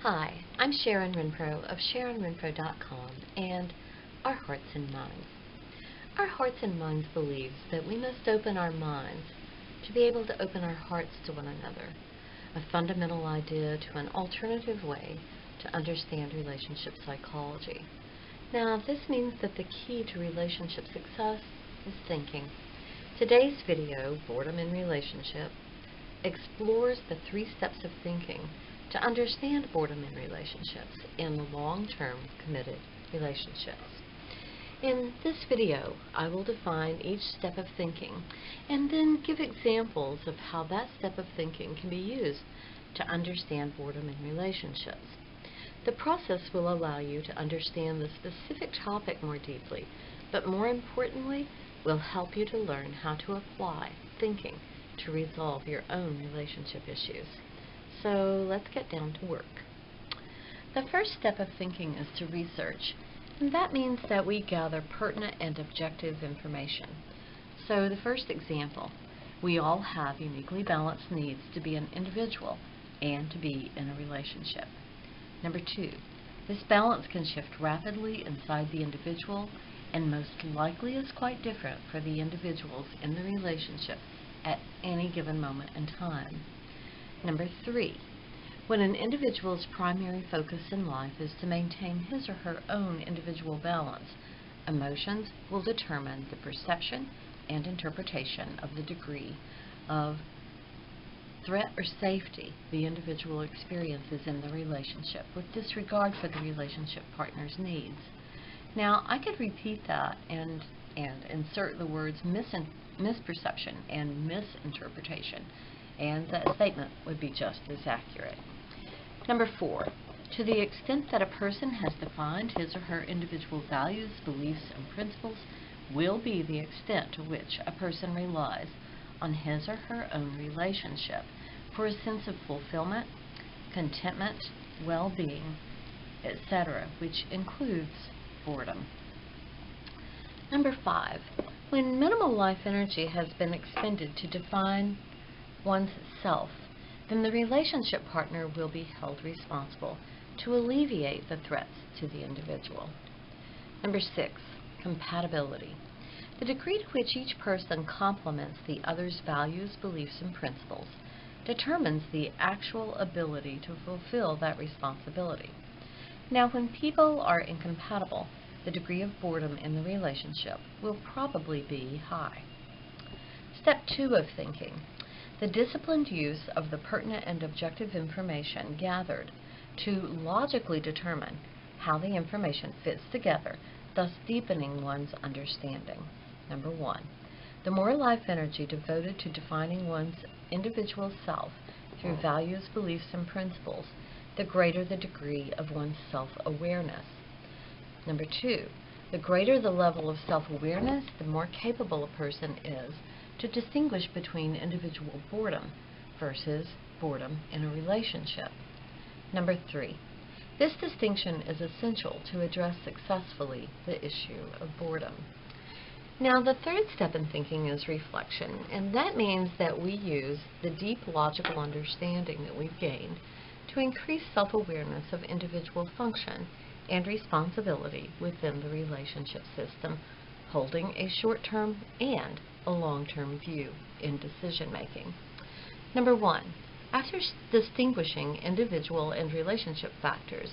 Hi, I'm Sharon Renfro of SharonRenfro.com and Our Hearts and Minds. Our Hearts and Minds believes that we must open our minds to be able to open our hearts to one another, a fundamental idea to an alternative way to understand relationship psychology. Now, this means that the key to relationship success is thinking. Today's video, Boredom in Relationship, explores the 3 steps of thinking to understand boredom in relationships in long-term committed relationships. In this video, I will define each step of thinking and then give examples of how that step of thinking can be used to understand boredom in relationships. The process will allow you to understand the specific topic more deeply, but more importantly, will help you to learn how to apply thinking to resolve your own relationship issues. So let's get down to work. The first step of thinking is to research, and that means that we gather pertinent and objective information. So the first example, we all have uniquely balanced needs to be an individual and to be in a relationship. Number 2, this balance can shift rapidly inside the individual and most likely is quite different for the individuals in the relationship at any given moment in time. Number 3, when an individual's primary focus in life is to maintain his or her own individual balance, emotions will determine the perception and interpretation of the degree of threat or safety the individual experiences in the relationship, with disregard for the relationship partner's needs. Now, I could repeat that and insert the words misperception and misinterpretation, and that statement would be just as accurate. Number 4, to the extent that a person has defined his or her individual values, beliefs, and principles will be the extent to which a person relies on his or her own relationship for a sense of fulfillment, contentment, well-being, etc., which includes boredom. Number 5, when minimal life energy has been expended to define one's self, then the relationship partner will be held responsible to alleviate the threats to the individual. Number 6, compatibility. The degree to which each person complements the other's values, beliefs, and principles determines the actual ability to fulfill that responsibility. Now, when people are incompatible, the degree of boredom in the relationship will probably be high. Step 2 of thinking. The disciplined use of the pertinent and objective information gathered to logically determine how the information fits together, thus deepening one's understanding. Number 1, the more life energy devoted to defining one's individual self through values, beliefs, and principles, the greater the degree of one's self-awareness. Number 2, the greater the level of self-awareness, the more capable a person is to distinguish between individual boredom versus boredom in a relationship. Number 3, this distinction is essential to address successfully the issue of boredom. Now, the third step in thinking is reflection, and that means that we use the deep logical understanding that we've gained to increase self-awareness of individual function and responsibility within the relationship system, holding a short-term and a long-term view in decision-making. Number 1, after distinguishing individual and relationship factors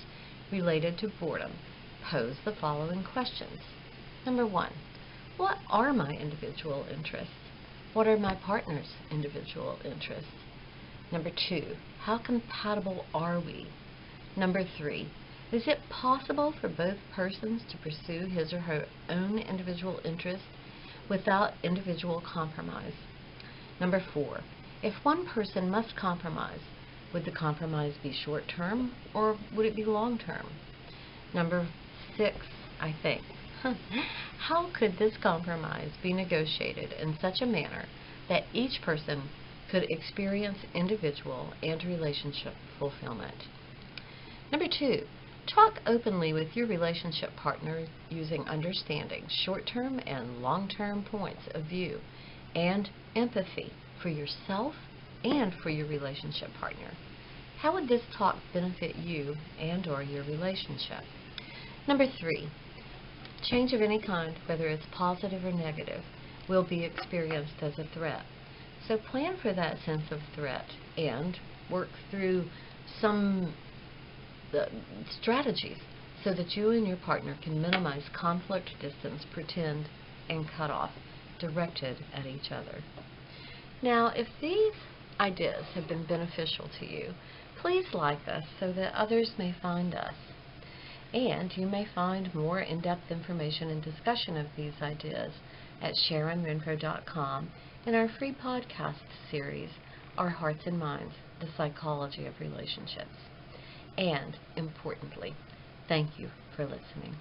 related to boredom, pose the following questions. Number 1, what are my individual interests? What are my partner's individual interests? Number 2, how compatible are we? Number 3, is it possible for both persons to pursue his or her own individual interests without individual compromise? Number 4, if one person must compromise, would the compromise be short-term or would it be long-term? Number 6, I think, how could this compromise be negotiated in such a manner that each person could experience individual and relationship fulfillment? Number 2, talk openly with your relationship partner using understanding short-term and long-term points of view and empathy for yourself and for your relationship partner. How would this talk benefit you and or your relationship? Number 3, change of any kind, whether it's positive or negative, will be experienced as a threat. So plan for that sense of threat and work through some strategies so that you and your partner can minimize conflict, distance, pretend, and cut off directed at each other. Now, if these ideas have been beneficial to you, please like us so that others may find us. And you may find more in-depth information and discussion of these ideas at SharonRenfro.com in our free podcast series, Our Hearts and Minds, The Psychology of Relationships. And, importantly, thank you for listening.